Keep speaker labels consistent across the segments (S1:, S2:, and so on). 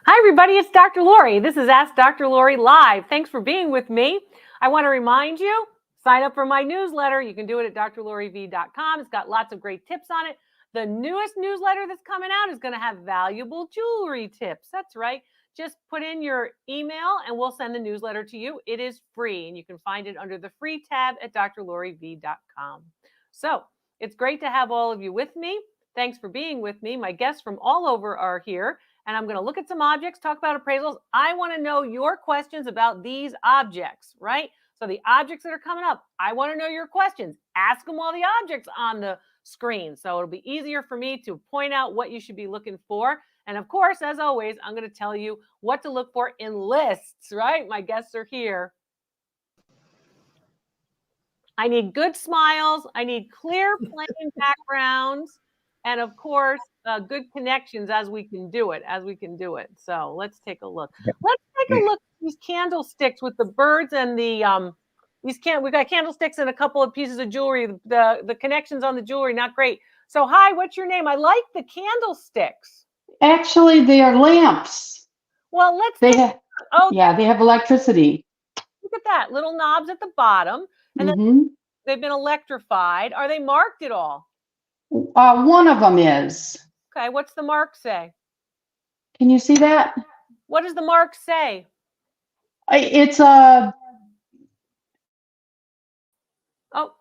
S1: Hi, everybody. It's Dr. Lori. This is Ask Dr. Lori Live. Thanks for being with me. I want to remind you, sign up for my newsletter. You can do it at drloriv.com. It's got lots of great tips on it. The newest newsletter that's coming out is going to have valuable jewelry tips. That's right. Just put in your email and we'll send the newsletter to you. It is free and you can find it under the free tab at drloriv.com. So it's great to have all of you with me. Thanks for being with me. My guests from all over are here. And I'm going to look at some objects, talk about appraisals. I want to know your questions about these objects, right? So the objects that are coming up, I want to know your questions. Ask them while the object's on the screen. So it'll be easier for me to point out what you should be looking for. And of course, as always, I'm going to tell you what to look for in lists, right? My guests are here. I need good smiles. I need clear, plain backgrounds. And of course, good connections as we can do it, So let's take a look. Let's take a look at these candlesticks with the birds and the, we've got candlesticks and a couple of pieces of jewelry. The connections on the jewelry, not great. So hi, what's your name? I like the candlesticks.
S2: Actually, they are lamps.
S1: Well,
S2: they have electricity.
S1: Look at that, little knobs at the bottom. And then they've been electrified. Are they marked at all?
S2: One of them is.
S1: Okay, what's the mark say?
S2: Can you see that?
S1: What does the mark say?
S2: It's a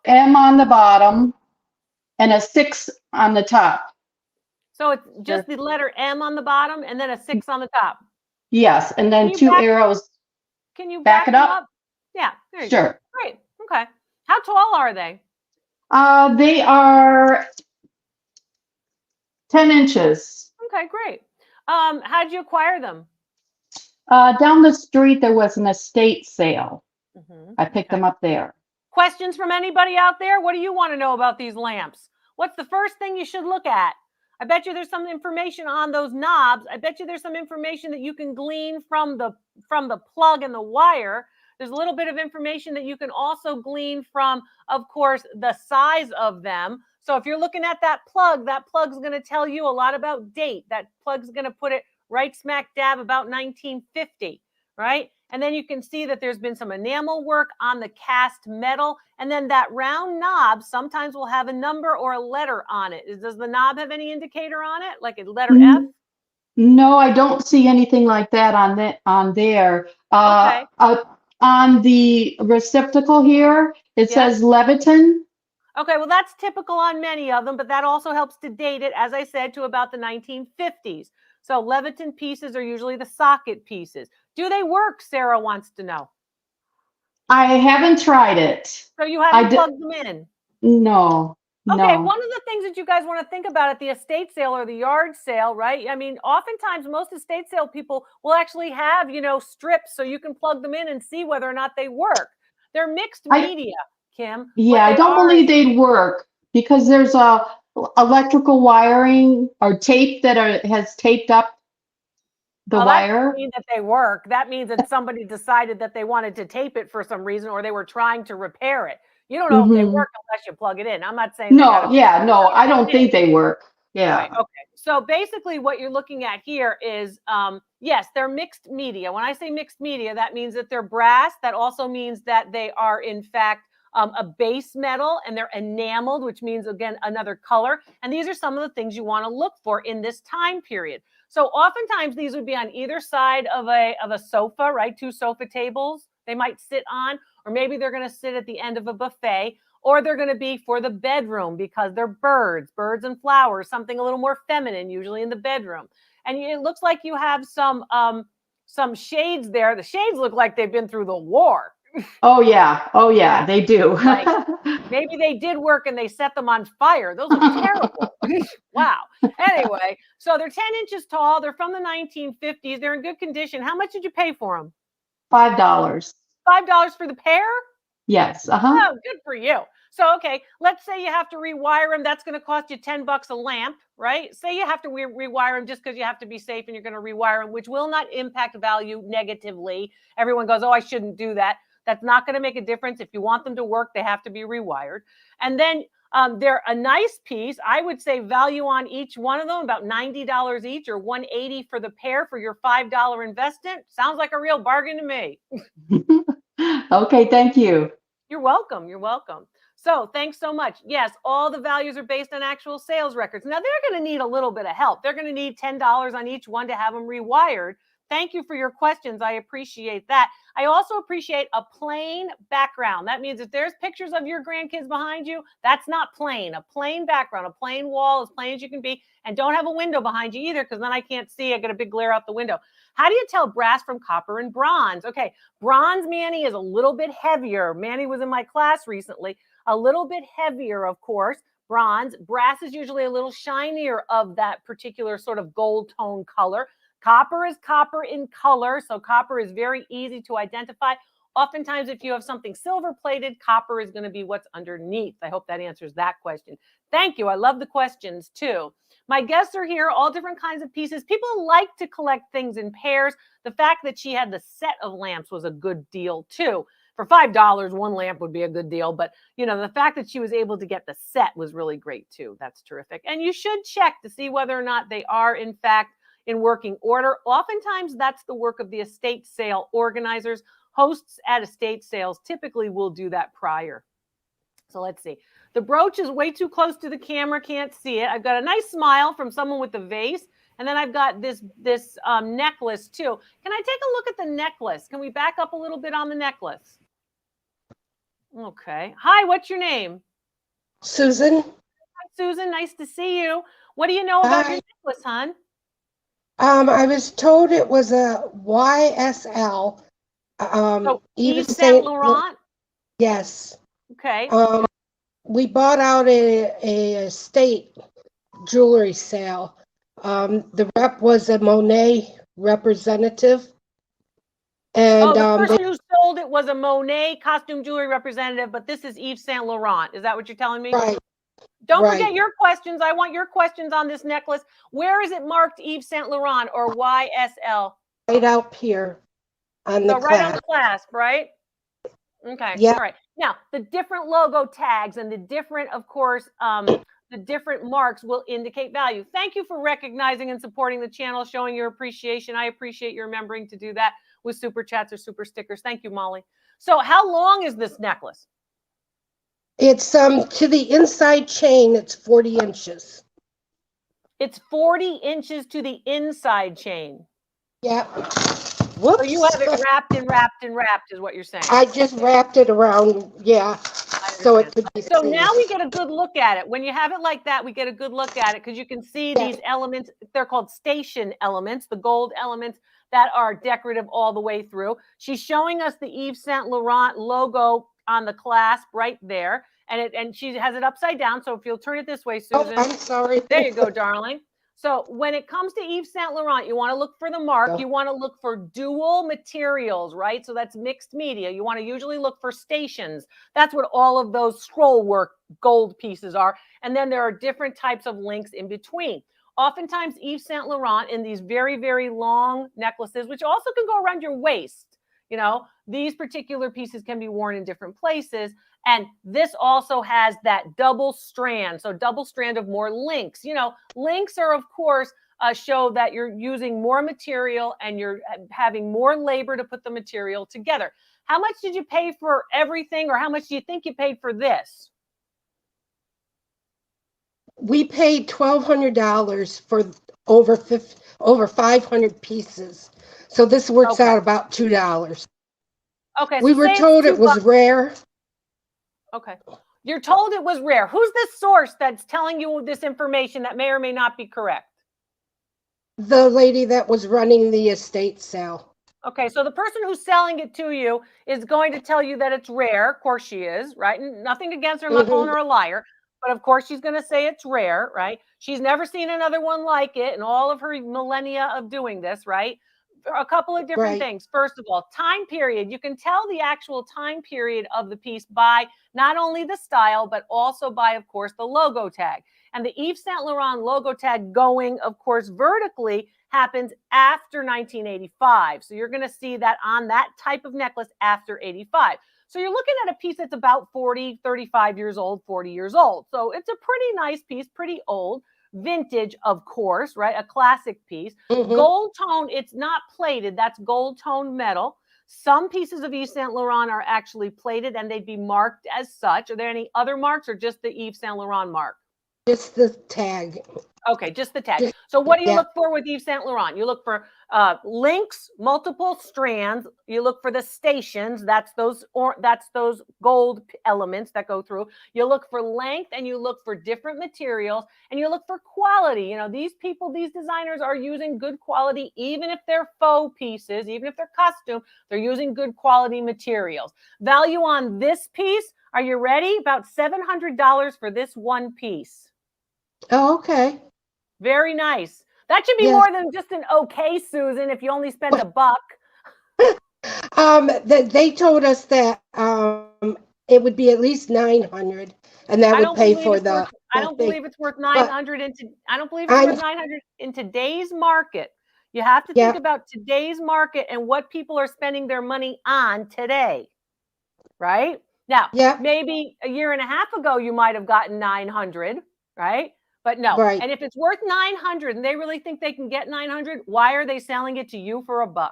S2: M on the bottom and a 6 on the top.
S1: So it's just the letter M on the bottom and then a 6 on the top.
S2: Yes, and then 2 arrows.
S1: Can you
S2: back it up?
S1: Yeah, there you
S2: go.
S1: Great. Okay. How tall are they?
S2: They are 10 inches.
S1: Okay, great. How did you acquire them?
S2: Down the street, there was an estate sale. I picked them up there.
S1: Questions from anybody out there? What do you want to know about these lamps? What's the first thing you should look at? I bet you there's some information on those knobs. I bet you there's some information that you can glean from the plug and the wire. There's a little bit of information that you can also glean from, of course, the size of them. So if you're looking at that plug's going to tell you a lot about date. That plug's going to put it right smack dab about 1950, right? And then you can see that there's been some enamel work on the cast metal. And then that round knob sometimes will have a number or a letter on it. Does the knob have any indicator on it, like a letter F?
S2: No, I don't see anything like that on there.
S1: Okay.
S2: On the receptacle here, it says Leviton.
S1: Okay, well, that's typical on many of them, but that also helps to date it, as I said, to about the 1950s. So Leviton pieces are usually the socket pieces. Do they work? Sarah wants to know.
S2: I haven't tried it.
S1: So you haven't plugged them in?
S2: No.
S1: Okay, one of the things that you guys want to think about at the estate sale or the yard sale, right? I mean, oftentimes most estate sale people will actually have, strips so you can plug them in and see whether or not they work. They're mixed media, Kim.
S2: Yeah, I don't believe they'd work because there's electrical wiring or tape that has taped up the wire.
S1: That doesn't mean that they work. That means that somebody decided that they wanted to tape it for some reason or they were trying to repair it. You don't know if they work unless you plug it in. I'm not saying
S2: no, I don't think they work. Yeah.
S1: Right, okay. So basically what you're looking at here is, yes, they're mixed media. When I say mixed media, that means that they're brass. That also means that they are, in fact, a base metal and they're enameled, which means, again, another color. And these are some of the things you want to look for in this time period. So oftentimes these would be on either side of a sofa, right? 2 sofa tables they might sit on, or maybe they're going to sit at the end of a buffet, or they're going to be for the bedroom because they're birds and flowers, something a little more feminine, usually in the bedroom. And it looks like you have some shades there. The shades look like they've been through the war.
S2: Oh yeah, they do.
S1: Like, maybe they did work and they set them on fire. Those are terrible. Wow. Anyway, so they're 10 inches tall. They're from the 1950s. They're in good condition. How much did you pay for them?
S2: $5.
S1: $5 for the pair?
S2: Yes.
S1: Oh, good for you. So, okay, let's say you have to rewire them. That's going to cost you $10 a lamp, right? Say you have to rewire them just because you have to be safe and you're going to rewire them, which will not impact value negatively. Everyone goes, oh, I shouldn't do that. That's not going to make a difference. If you want them to work, they have to be rewired. And then They're a nice piece. I would say value on each one of them about $90 each, or $180 for the pair for your $5 investment. Sounds like a real bargain to me.
S2: Okay, thank you.
S1: You're welcome. You're welcome. So thanks so much. Yes, all the values are based on actual sales records. Now they're going to need a little bit of help. They're going to need $10 on each one to have them rewired. Thank you for your questions. I appreciate that. I also appreciate a plain background. That means if there's pictures of your grandkids behind you, that's not plain. A plain background, a plain wall, as plain as you can be. And don't have a window behind you either, because then I can't see. I get a big glare out the window. How do you tell brass from copper and bronze? Okay, bronze, Manny, is a little bit heavier. Manny was in my class recently. A little bit heavier, of course. Bronze. Brass is usually a little shinier of that particular sort of gold tone color. Copper is copper in color, so copper is very easy to identify. Oftentimes, if you have something silver plated, copper is going to be what's underneath. I hope that answers that question. Thank you. I love the questions too. My guests are here, all different kinds of pieces. People like to collect things in pairs. The fact that she had the set of lamps was a good deal too. For $5, one lamp would be a good deal. But, you know, the fact that she was able to get the set was really great too. That's terrific. And you should check to see whether or not they are, in fact, in working order. Oftentimes, that's the work of the estate sale organizers. Hosts at estate sales typically will do that prior. So let's see. The brooch is way too close to the camera. Can't see it. I've got a nice smile from someone with the vase. And then I've got this necklace too. Can I take a look at the necklace? Can we back up a little bit on the necklace? Okay. Hi, what's your name?
S3: Susan.
S1: Hi, Susan. Nice to see you. What do you know about your necklace, hon?
S3: I was told it was a YSL.
S1: So Yves Saint Laurent?
S3: Yes.
S1: Okay.
S3: We bought out a estate jewelry sale. The rep was a Monet representative. And
S1: the person who sold it was a Monet costume jewelry representative, but this is Yves Saint Laurent. Is that what you're telling me?
S3: Right.
S1: Don't forget your questions. I want your questions on this necklace. Where is it marked Yves Saint Laurent or YSL?
S3: Right out here on the
S1: clasp. Right on the clasp, right? Okay.
S3: Yeah.
S1: All right. Now, the different logo tags and the different, of course, the different marks will indicate value. Thank you for recognizing and supporting the channel, showing your appreciation. I appreciate you remembering to do that with super chats or super stickers. Thank you, Molly. So how long is this necklace?
S3: It's to the inside chain, it's 40 inches.
S1: It's 40 inches to the inside chain.
S3: Yeah.
S1: Whoops. So you have it wrapped and wrapped and wrapped is what you're saying.
S3: I just wrapped it around, yeah. So it could be
S1: so now we get a good look at it. When you have it like that, we get a good look at it because you can see these elements. They're called station elements, the gold elements that are decorative all the way through. She's showing us the Yves Saint Laurent logo on the clasp right there. And she has it upside down. So if you'll turn it this way, Susan.
S3: Oh, I'm sorry.
S1: There you go, darling. So when it comes to Yves Saint Laurent, you want to look for the mark. You want to look for dual materials, right? So that's mixed media. You want to usually look for stations. That's what all of those scroll work gold pieces are. And then there are different types of links in between. Oftentimes, Yves Saint Laurent in these very, very long necklaces, which also can go around your waist. You know, these particular pieces can be worn in different places. And this also has that double strand. So double strand of more links. You know, links are, of course, show that you're using more material and you're having more labor to put the material together. How much did you pay for everything, or how much do you think you paid for this?
S3: We paid $1,200 for over 500 pieces. So this works out about $2.
S1: Okay.
S3: We were told it was rare.
S1: Okay. You're told it was rare. Who's this source that's telling you this information that may or may not be correct?
S3: The lady that was running the estate sale.
S1: Okay, so the person who's selling it to you is going to tell you that it's rare. Of course she is, right? And nothing against her. I'm not calling her a liar. But of course she's going to say it's rare, right? She's never seen another one like it in all of her millennia of doing this, right? A couple of different things. First of all, time period. You can tell the actual time period of the piece by not only the style, but also by, of course, the logo tag. And the Yves Saint Laurent logo tag going, of course, vertically happens after 1985. So you're going to see that on that type of necklace after 85. So you're looking at a piece that's about 40, 35 years old, 40 years old. So it's a pretty nice piece, pretty old. Vintage, of course, right? A classic piece. Gold tone, it's not plated. That's gold tone metal. Some pieces of Yves Saint Laurent are actually plated and they'd be marked as such. Are there any other marks or just the Yves Saint Laurent mark?
S3: Just the tag.
S1: Okay, just the tag. So what do you
S3: Yeah.
S1: look for with Yves Saint Laurent? You look for links, multiple strands. You look for the stations. That's those gold elements that go through. You look for length and you look for different materials and you look for quality. You know, these people, these designers are using good quality, even if they're faux pieces, even if they're costume, they're using good quality materials. Value on this piece, are you ready? About $700 for this one piece.
S3: Oh, okay.
S1: Very nice. That should be more than just an okay, Susan, if you only spent $1.
S3: They told us that it would be at least 900, and that would pay for the.
S1: I don't believe it's worth 900 I don't believe it's worth 900 in today's market. You have to think about today's market and what people are spending their money on today. Right? Now, maybe a year and a half ago you might have gotten 900, right? But no.
S3: Right.
S1: And if it's worth 900 and they really think they can get 900, why are they selling it to you for $1?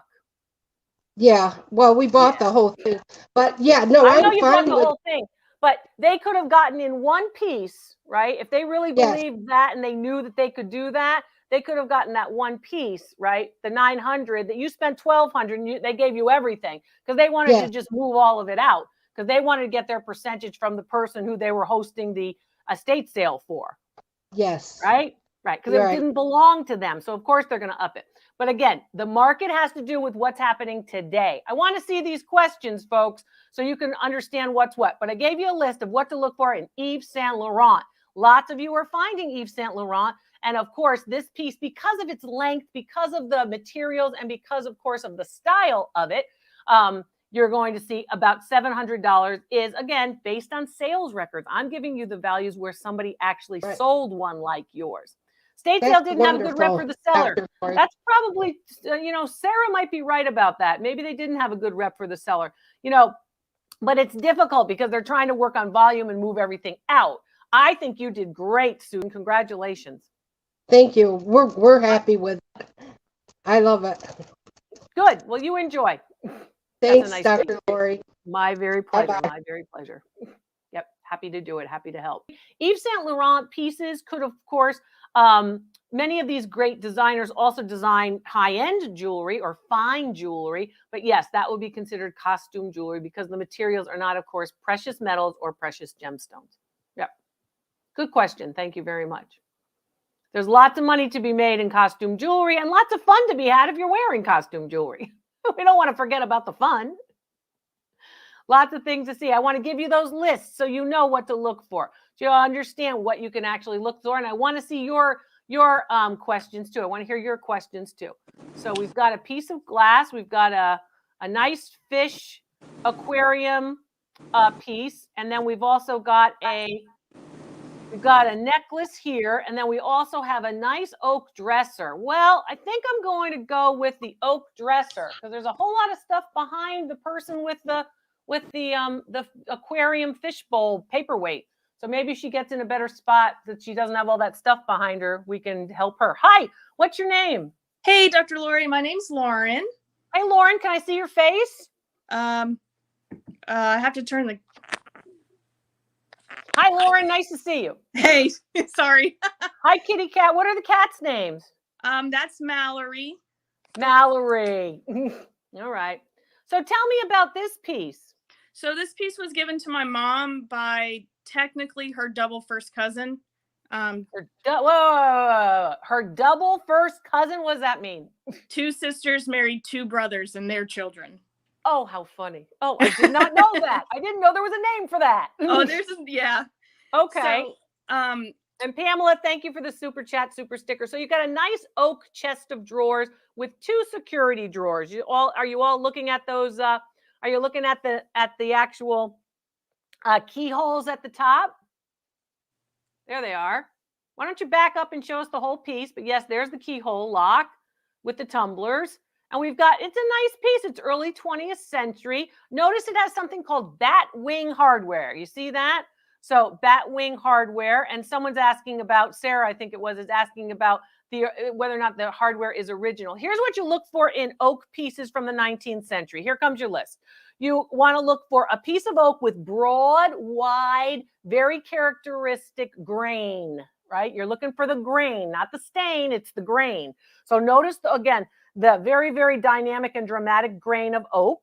S3: Yeah. Well, we bought the whole thing. But
S1: I know you bought the whole thing. But they could have gotten in one piece, right? If they really believed that and they knew that they could do that, they could have gotten that one piece, right? The 900 that you spent 1,200 and they gave you everything because they wanted to just move all of it out because they wanted to get their percentage from the person who they were hosting the estate sale for.
S3: Yes.
S1: Right? Right. Because it didn't belong to them. So, of course, they're going to up it. But again, the market has to do with what's happening today. I want to see these questions, folks, so you can understand what's what. But I gave you a list of what to look for in Yves Saint Laurent. Lots of you are finding Yves Saint Laurent. And, of course, this piece, because of its length, because of the materials, and because, of course, of the style of it, you're going to see about $700 is, again, based on sales records. I'm giving you the values where somebody actually sold one like yours. State sale didn't have a good rep for the seller. That's probably, Sarah might be right about that. Maybe they didn't have a good rep for the seller, but it's difficult because they're trying to work on volume and move everything out. I think you did great, Susan. Congratulations.
S3: Thank you. We're happy with it. I love it.
S1: Good. Well, you enjoy.
S3: Thanks, Dr. Lori.
S1: My very pleasure. Bye-bye. My very pleasure. Yep. Happy to do it. Happy to help. Yves Saint Laurent pieces could, of course, many of these great designers also design high-end jewelry or fine jewelry. But yes, that would be considered costume jewelry because the materials are not, of course, precious metals or precious gemstones. Yep. Good question. Thank you very much. There's lots of money to be made in costume jewelry and lots of fun to be had if you're wearing costume jewelry. We don't want to forget about the fun. Lots of things to see. I want to give you those lists so you know what to look for. So you understand what you can actually look for. And I want to see your questions too. I want to hear your questions too. So we've got a piece of glass. We've got a nice fish aquarium piece. And then we've also got We've got a necklace here, and then we also have a nice oak dresser. Well, I think I'm going to go with the oak dresser because there's a whole lot of stuff behind the person with the aquarium fish bowl paperweight. So maybe she gets in a better spot that she doesn't have all that stuff behind her. We can help her. Hi, what's your name?
S4: Hey, Dr. Lori, my name's Lauren.
S1: Hey, Lauren, can I see your face?
S4: I have to turn the...
S1: Hi, Lauren. Nice to see you.
S4: Hey, sorry.
S1: Hi, kitty cat. What are the cats' names?
S4: That's Mallory.
S1: Mallory. All right. So tell me about this piece.
S4: So this piece was given to my mom by technically her double first cousin.
S1: Her double first cousin? What does that mean?
S4: Two sisters married two brothers and their children.
S1: Oh, how funny. Oh, I did not know that. I didn't know there was a name for that.
S4: Oh, yeah.
S1: Okay.
S4: So,
S1: and Pamela, thank you for the super chat, super sticker. So you got a nice oak chest of drawers with two security drawers. Are you all looking at those? Are you looking at the actual keyholes at the top? There they are. Why don't you back up and show us the whole piece? But yes, there's the keyhole lock with the tumblers. And it's a nice piece. It's early 20th century. Notice it has something called bat wing hardware. You see that? So bat wing hardware. And someone's asking about, Sarah, I think it was, is asking about whether or not the hardware is original. Here's what you look for in oak pieces from the 19th century. Here comes your list. You want to look for a piece of oak with broad, wide, very characteristic grain, right? You're looking for the grain, not the stain, it's the grain. So notice, again, the very, very dynamic and dramatic grain of oak.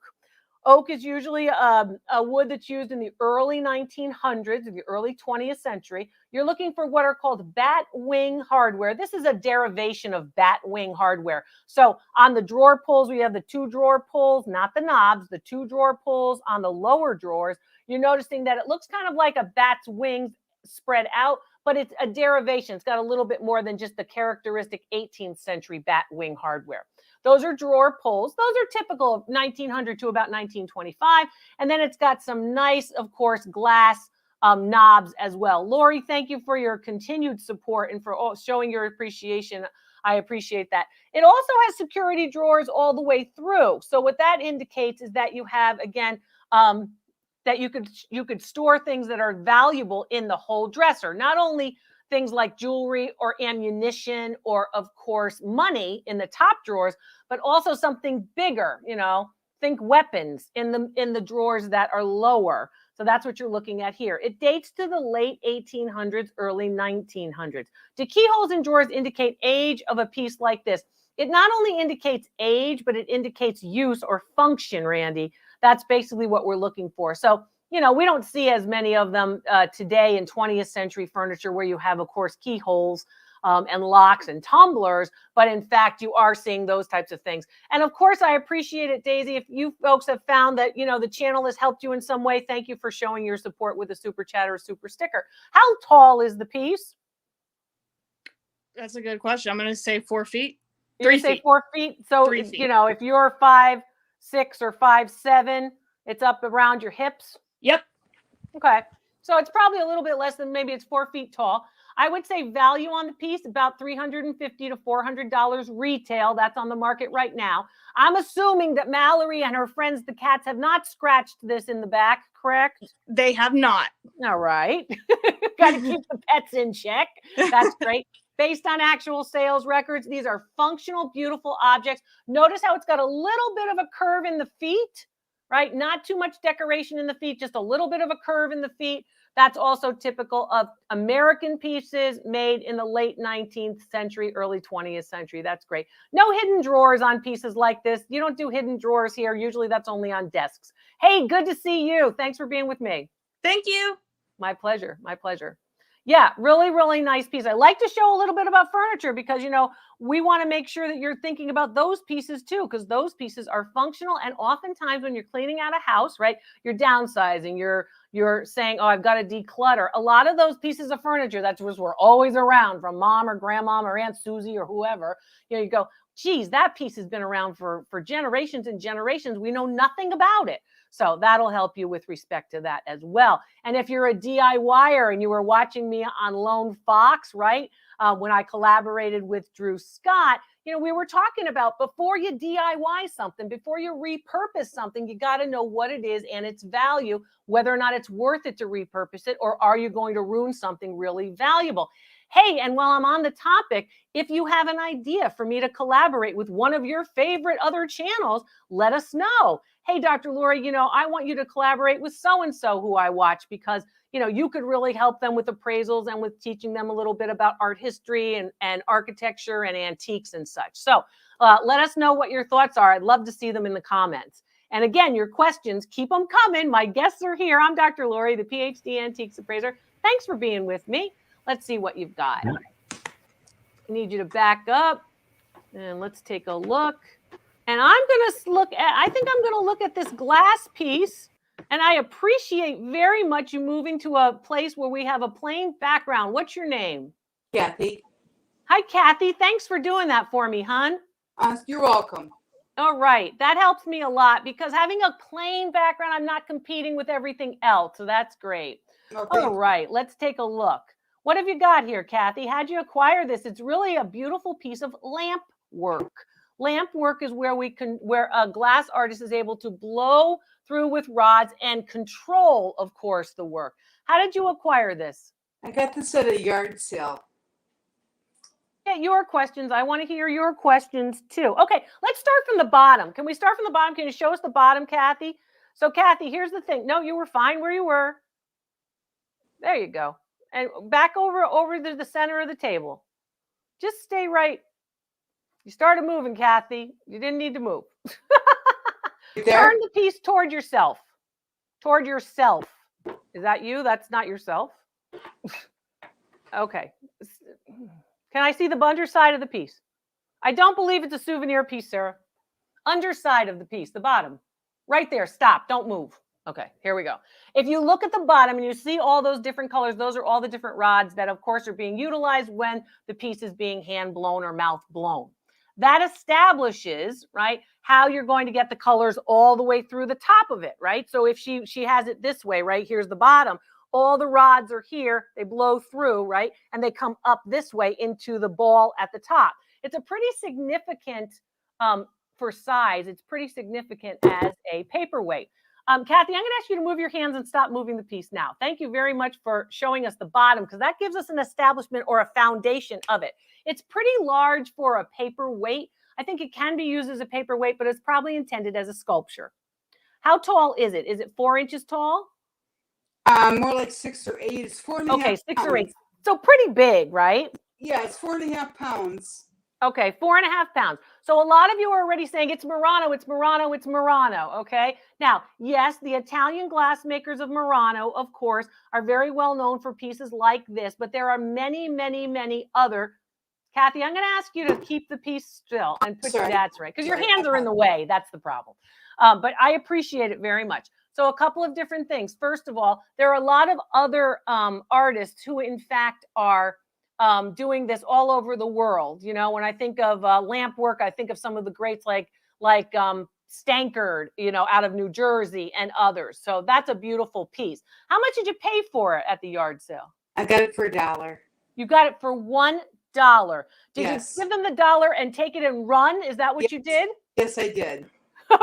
S1: Oak is usually a wood that's used in the early 1900s, the early 20th century. You're looking for what are called bat wing hardware. This is a derivation of bat wing hardware. So on the drawer pulls, we have the 2 drawer pulls, not the knobs, the 2 drawer pulls on the lower drawers. You're noticing that it looks kind of like a bat's wings spread out, but it's a derivation. It's got a little bit more than just the characteristic 18th century bat wing hardware. Those are drawer pulls. Those are typical of 1900 to about 1925. And then it's got some nice, of course, glass knobs as well. Lori, thank you for your continued support and for showing your appreciation. I appreciate that. It also has security drawers all the way through. So what that indicates is that you have, again, that you could store things that are valuable in the whole dresser. Not only things like jewelry or ammunition or, of course, money in the top drawers, but also something bigger, think weapons in the drawers that are lower. So that's what you're looking at here. It dates to the late 1800s, early 1900s. Do keyholes in drawers indicate age of a piece like this? It not only indicates age, but it indicates use or function, Randy. That's basically what we're looking for. So, we don't see as many of them today in 20th century furniture where you have, of course, keyholes and locks and tumblers. But in fact, you are seeing those types of things. And of course, I appreciate it, Daisy. If you folks have found that, the channel has helped you in some way, thank you for showing your support with a super chat or a super sticker. How tall is the piece?
S4: That's a good question. I'm going to say 4 feet.
S1: You're
S4: 3
S1: say
S4: feet.
S1: 4 feet. So,
S4: 3 feet.
S1: If you're 5'6" or 5'7", it's up around your hips.
S4: Yep.
S1: Okay. So it's probably a little bit less than, maybe it's 4 feet tall. I would say value on the piece, about $350 to $400 retail. That's on the market right now. I'm assuming that Mallory and her friends, the cats, have not scratched this in the back, correct?
S4: They have not.
S1: All right. Got to keep the pets in check. That's great. Based on actual sales records, these are functional, beautiful objects. Notice how it's got a little bit of a curve in the feet, right? Not too much decoration in the feet, just a little bit of a curve in the feet. That's also typical of American pieces made in the late 19th century, early 20th century. That's great. No hidden drawers on pieces like this. You don't do hidden drawers here. Usually that's only on desks. Hey, good to see you. Thanks for being with me.
S4: Thank you.
S1: My pleasure. My pleasure. Yeah, really, really nice piece. I like to show a little bit about furniture because, we want to make sure that you're thinking about those pieces too, because those pieces are functional. And oftentimes when you're cleaning out a house, right, you're downsizing, you're saying, oh, I've got to declutter. A lot of those pieces of furniture that were always around from mom or grandmom or Aunt Susie or whoever, you go, geez, that piece has been around for generations and generations. We know nothing about it. So that'll help you with respect to that as well. And if you're a DIYer and you were watching me on Lone Fox, right, when I collaborated with Drew Scott, we were talking about before you DIY something, before you repurpose something, you got to know what it is and its value, whether or not it's worth it to repurpose it, or are you going to ruin something really valuable? Hey, and while I'm on the topic, if you have an idea for me to collaborate with one of your favorite other channels, let us know. Hey, Dr. Lori, I want you to collaborate with so-and-so who I watch because, you could really help them with appraisals and with teaching them a little bit about art history and architecture and antiques and such. So let us know what your thoughts are. I'd love to see them in the comments. And again, your questions, keep them coming. My guests are here. I'm Dr. Lori, the PhD Antiques Appraiser. Thanks for being with me. Let's see what you've got. I need you to back up and let's take a look. And I think I'm going to look at this glass piece. And I appreciate very much you moving to a place where we have a plain background. What's your name?
S5: Kathy.
S1: Hi, Kathy. Thanks for doing that for me, hon.
S5: You're welcome.
S1: All right. That helps me a lot because having a plain background, I'm not competing with everything else. So that's great.
S5: Okay.
S1: All right. Let's take a look. What have you got here, Kathy? How'd you acquire this? It's really a beautiful piece of lamp work. Lamp work is where where a glass artist is able to blow through with rods and control, of course, the work. How did you acquire this?
S5: I got this at a yard sale.
S1: Yeah, your questions. I want to hear your questions too. Okay, let's start from the bottom. Can we start from the bottom? Can you show us the bottom, Kathy? So, Kathy, here's the thing. No, you were fine where you were. There you go. And back over to the center of the table. Just stay right. You started moving, Kathy. You didn't need to move.
S5: You there?
S1: Turn the piece toward yourself. Toward yourself. Is that you? That's not yourself. Okay. Can I see the underside of the piece? I don't believe it's a souvenir piece, Sarah. Underside of the piece, the bottom. Right there. Stop. Don't move. Okay, here we go. If you look at the bottom and you see all those different colors, those are all the different rods that, of course, are being utilized when the piece is being hand blown or mouth blown. That establishes, right, how you're going to get the colors all the way through the top of it, right? So if she has it this way, right, here's the bottom. All the rods are here, they blow through, right, and they come up this way into the ball at the top. It's a pretty significant, for size, it's pretty significant as a paperweight. Kathy, I'm going to ask you to move your hands and stop moving the piece now. Thank you very much for showing us the bottom, because that gives us an establishment or a foundation of it. It's pretty large for a paperweight. I think it can be used as a paperweight, but it's probably intended as a sculpture. How tall is it? Is it 4 inches tall?
S5: More like 6 or 8. It's 4.5
S1: Okay, 6
S5: pounds.
S1: or 8. So pretty big, right?
S5: Yeah, it's 4.5 pounds.
S1: Okay, 4.5 pounds. So a lot of you are already saying it's Murano, it's Murano, it's Murano, okay? Now, yes, the Italian glassmakers of Murano, of course, are very well known for pieces like this, but there are many, many, many other. Kathy, I'm going to ask you to keep the piece still and put your dad's right, because your hands are in the way. That's the problem. But I appreciate it very much. So a couple of different things. First of all, there are a lot of other artists who, in fact, are doing this all over the world. You know, when I think of lamp work, I think of some of the greats like Stankard, you know, out of New Jersey and others. So that's a beautiful piece. How much did you pay for it at the yard sale?
S5: I got it for $1.
S1: You got it for $1. Did you give them the $1 and take it and run? Is that what you did?
S5: Yes, I did.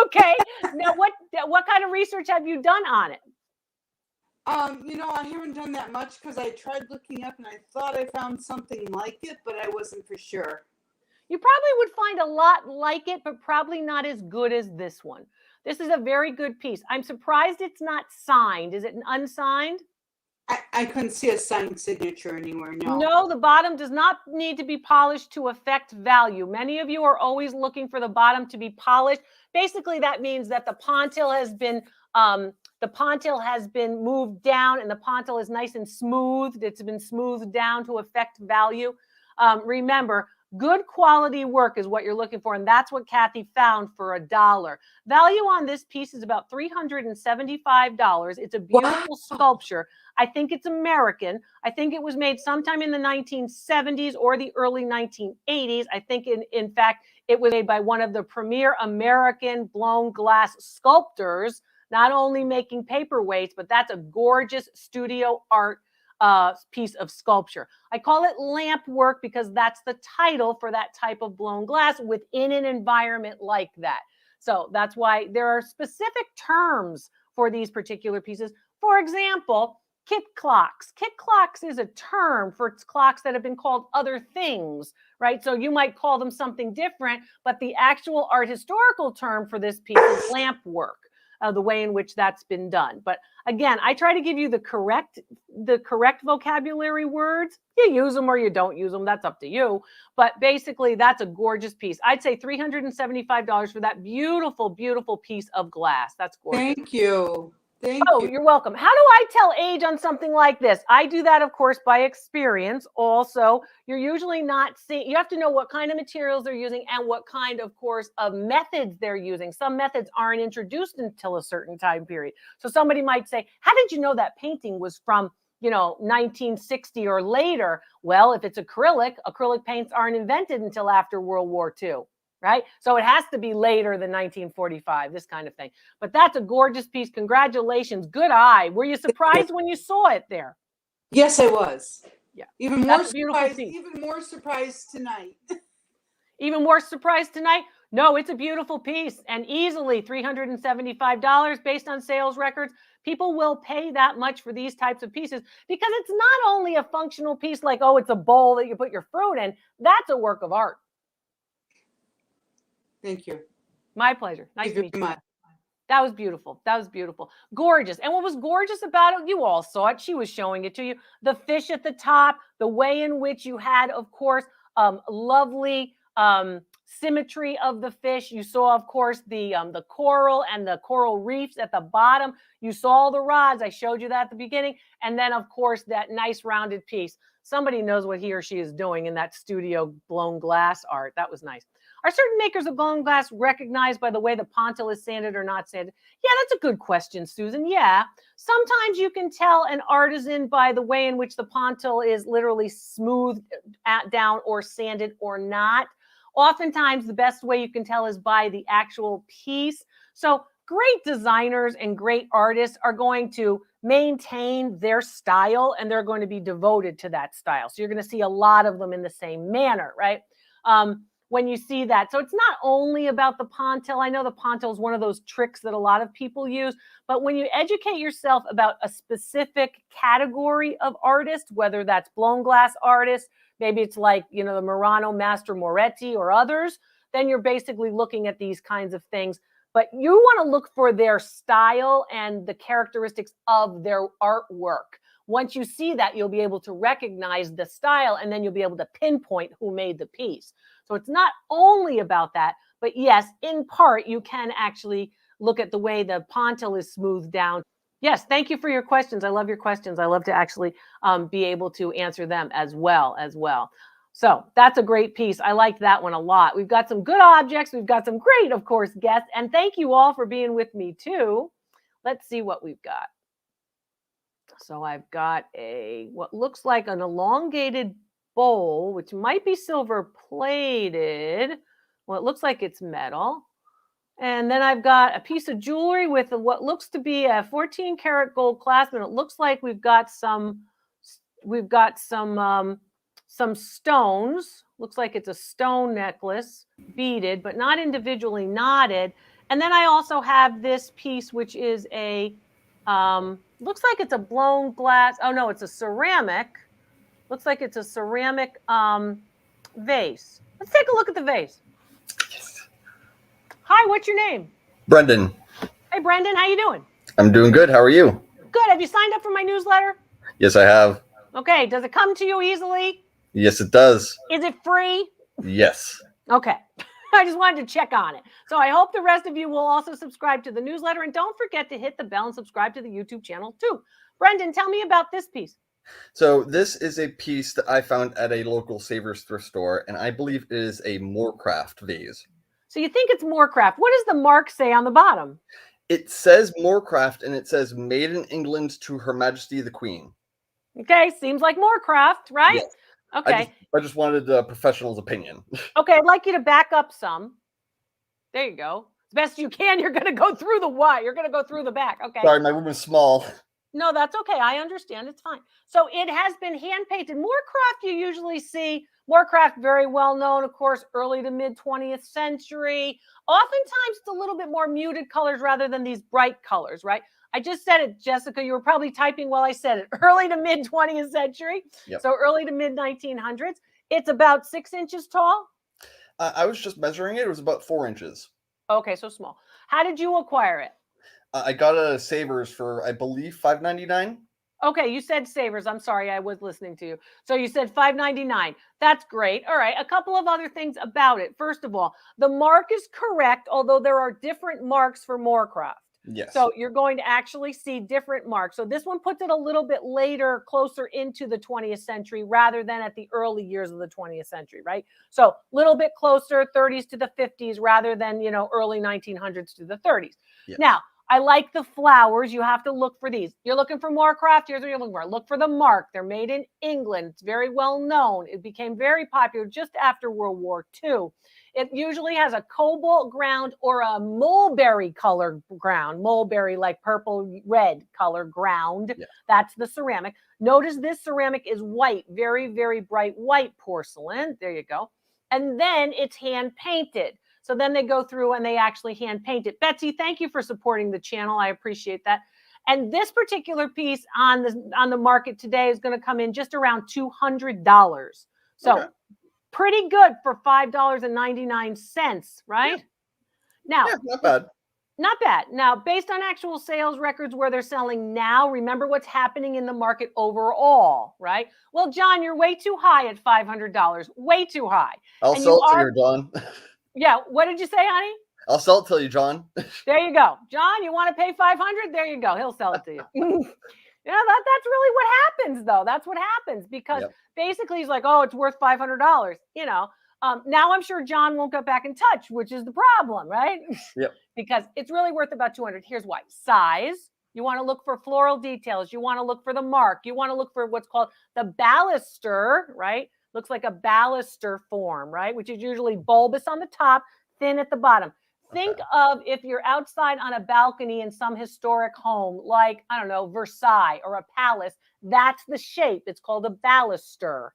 S1: Okay. Now, what kind of research have you done on it?
S5: You know, I haven't done that much because I tried looking up and I thought I found something like it, but I wasn't for sure.
S1: You probably would find a lot like it, but probably not as good as this one. This is a very good piece. I'm surprised it's not signed. Is it unsigned?
S5: I couldn't see a signed signature anywhere, no.
S1: No, the bottom does not need to be polished to affect value. Many of you are always looking for the bottom to be polished. Basically, that means that the pontil has been moved down and the pontil is nice and smooth. It's been smoothed down to affect value. Remember, good quality work is what you're looking for, and that's what Kathy found for $1. Value on this piece is about $375. It's a beautiful sculpture. I think it's American. I think it was made sometime in the 1970s or the early 1980s. I think, in fact, it was made by one of the premier American blown glass sculptors, not only making paperweights, but that's a gorgeous studio art piece of sculpture. I call it lamp work because that's the title for that type of blown glass within an environment like that. So that's why there are specific terms for these particular pieces. For example, kit clocks. Kit clocks is a term for clocks that have been called other things, right? So you might call them something different, but the actual art historical term for this piece is lamp work. The way in which that's been done. But again, I try to give you the correct vocabulary words. You use them or you don't use them. That's up to you. But basically, that's a gorgeous piece. I'd say $375 for that beautiful, beautiful piece of glass. That's gorgeous.
S5: Thank you. Thank you.
S1: You're welcome. How do I tell age on something like this? I do that, of course, by experience. Also, you're usually not seeing, you have to know what kind of materials they're using and what kind, of course, of methods they're using. Some methods aren't introduced until a certain time period. So somebody might say, how did you know that painting was from, 1960 or later? Well, if it's acrylic paints aren't invented until after World War II. Right? So it has to be later than 1945, this kind of thing. But that's a gorgeous piece. Congratulations. Good eye. Were you surprised when you saw it there?
S5: Yes, I was.
S1: Yeah.
S5: Even more surprised tonight.
S1: Even more surprised tonight? No, it's a beautiful piece and easily $375 based on sales records. People will pay that much for these types of pieces because it's not only a functional piece like, oh, it's a bowl that you put your fruit in. That's a work of art.
S5: Thank you.
S1: My pleasure. Nice
S5: Thank
S1: to
S5: you
S1: meet
S5: very
S1: you.
S5: much.
S1: That was beautiful. That was beautiful. Gorgeous. And what was gorgeous about it, you all saw it. She was showing it to you. The fish at the top, the way in which you had, of course, lovely symmetry of the fish. You saw, of course, the coral and the coral reefs at the bottom. You saw the rods. I showed you that at the beginning. And then, of course, that nice rounded piece. Somebody knows what he or she is doing in that studio blown glass art. That was nice. Are certain makers of blown glass recognized by the way the pontil is sanded or not sanded? Yeah, that's a good question, Susan. Yeah. Sometimes you can tell an artisan by the way in which the pontil is literally smoothed down or sanded or not. Oftentimes, the best way you can tell is by the actual piece. So great designers and great artists are going to maintain their style and they're going to be devoted to that style. So you're going to see a lot of them in the same manner, right? When you see that. So it's not only about the pontil. I know the pontil is one of those tricks that a lot of people use, but when you educate yourself about a specific category of artist, whether that's blown glass artists, maybe it's like, the Murano Master Moretti or others, then you're basically looking at these kinds of things. But you want to look for their style and the characteristics of their artwork. Once you see that, you'll be able to recognize the style and then you'll be able to pinpoint who made the piece. So it's not only about that, but yes, in part, you can actually look at the way the pontil is smoothed down. Yes, thank you for your questions. I love your questions. I love to actually be able to answer them as well. So that's a great piece. I liked that one a lot. We've got some good objects. We've got some great, of course, guests. And thank you all for being with me too. Let's see what we've got. So I've got what looks like an elongated bowl, which might be silver plated. Well, it looks like it's metal. And then I've got a piece of jewelry with what looks to be a 14 karat gold clasp. And it looks like we've got some stones. Looks like it's a stone necklace, beaded, but not individually knotted. And then I also have this piece, which is looks like it's a blown glass. Oh no, it's a ceramic. Looks like it's a ceramic vase. Let's take a look at the vase. Hi, what's your name?
S6: Brendan.
S1: Hey, Brendan, how you doing?
S6: I'm doing good. How are you?
S1: Good. Have you signed up for my newsletter?
S6: Yes, I have.
S1: Okay. Does it come to you easily?
S6: Yes, it does.
S1: Is it free?
S6: Yes.
S1: Okay. I just wanted to check on it. So I hope the rest of you will also subscribe to the newsletter. And don't forget to hit the bell and subscribe to the YouTube channel too. Brendan, tell me about this piece.
S6: So this is a piece that I found at a local Savers thrift store, and I believe it is a Moorcroft vase.
S1: So you think it's Moorcroft. What does the mark say on the bottom?
S6: It says Moorcroft, and it says made in England to Her Majesty the Queen.
S1: Okay, seems like Moorcroft, right?
S6: Yes.
S1: Okay.
S6: I just wanted the professional's opinion.
S1: Okay, I'd like you to back up some. There you go. As best you can, you're going to go through the what? You're going to go through the back. Okay.
S6: Sorry, my room is small.
S1: No, that's okay. I understand. It's fine. So it has been hand painted. Moorcroft, you usually see Moorcroft, very well known, of course, early to mid 20th century. Oftentimes, it's a little bit more muted colors rather than these bright colors, right? I just said it, Jessica. You were probably typing while I said it. Early to mid 20th century.
S6: Yep.
S1: So early to mid 1900s. It's about 6 inches tall.
S6: I was just measuring it. It was about 4 inches.
S1: Okay, so small. How did you acquire it?
S6: I got it at Savers for, I believe, $5.99.
S1: Okay, you said Savers. I'm sorry, I was listening to you. So you said $5.99. That's great. All right, a couple of other things about it. First of all, the mark is correct, although there are different marks for Moorcroft.
S6: Yes.
S1: So you're going to actually see different marks. So this one puts it a little bit later, closer into the 20th century rather than at the early years of the 20th century, right? So a little bit closer, 30s to the 50s rather than, early 1900s to the 30s.
S6: Yes.
S1: Now, I like the flowers. You have to look for these. You're looking for Moorcroft. Here's what you're looking for. Look for the mark. They're made in England. It's very well known. It became very popular just after World War II. It usually has a cobalt ground or a mulberry color ground. Mulberry, like purple, red color ground. Yeah. That's the ceramic. Notice this ceramic is white, very, very bright white porcelain. There you go. And then it's hand painted. So then they go through and they actually hand paint it. Betsy, thank you for supporting the channel. I appreciate that. And this particular piece on the market today is going to come in just around $200. So
S6: Okay.
S1: pretty good for $5.99, right?
S6: Yeah.
S1: Now,
S6: Yeah, not bad.
S1: not bad. Now, based on actual sales records where they're selling now, remember what's happening in the market overall, right? Well, John, you're way too high at $500. Way too high.
S6: I'll
S1: And
S6: sell
S1: you
S6: it to
S1: are,
S6: you, John.
S1: yeah. What did you say, honey?
S6: I'll sell it to you, John.
S1: There you go. John, you want to pay 500? There you go. He'll sell it to you. That's really what happens, though. That's what happens because
S6: Yep.
S1: basically he's like, oh, it's worth $500. Now I'm sure John won't get back in touch, which is the problem, right?
S6: Yep.
S1: Because it's really worth about 200. Here's why. Size. You want to look for floral details. You want to look for the mark. You want to look for what's called the baluster, right? Looks like a baluster form, right? Which is usually bulbous on the top, thin at the bottom. Think of if you're outside on a balcony in some historic home, like, I don't know, Versailles or a palace, that's the shape. It's called a baluster.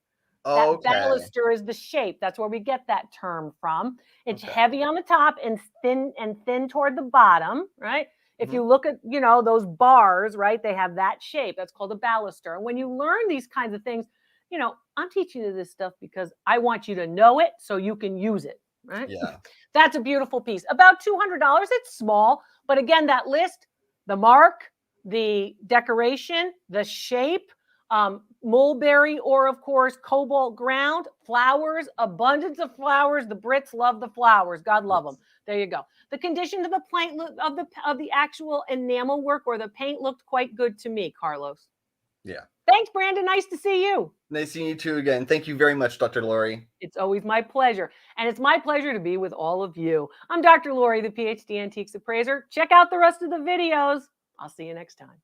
S1: That
S6: Okay.
S1: baluster is the shape. That's where we get that term from. It's
S6: Okay.
S1: heavy on the top and thin toward the bottom, right? If
S6: Mhm.
S1: you look at, those bars, right, they have that shape. That's called a baluster. And when you learn these kinds of things, I'm teaching you this stuff because I want you to know it so you can use it, right?
S6: Yeah.
S1: That's a beautiful piece. About $200. It's small, but again, that list, the mark, the decoration, the shape, mulberry, or of course, cobalt ground, flowers, abundance of flowers. The Brits love the flowers. God love them. There you go. The condition of the paint of the actual enamel work or the paint looked quite good to me, Carlos.
S6: Yeah.
S1: Thanks, Brandon. Nice to see you.
S6: Nice seeing you too again. Thank you very much, Dr. Lori.
S1: It's always my pleasure. And it's my pleasure to be with all of you. I'm Dr. Lori, the PhD Antiques Appraiser. Check out the rest of the videos. I'll see you next time.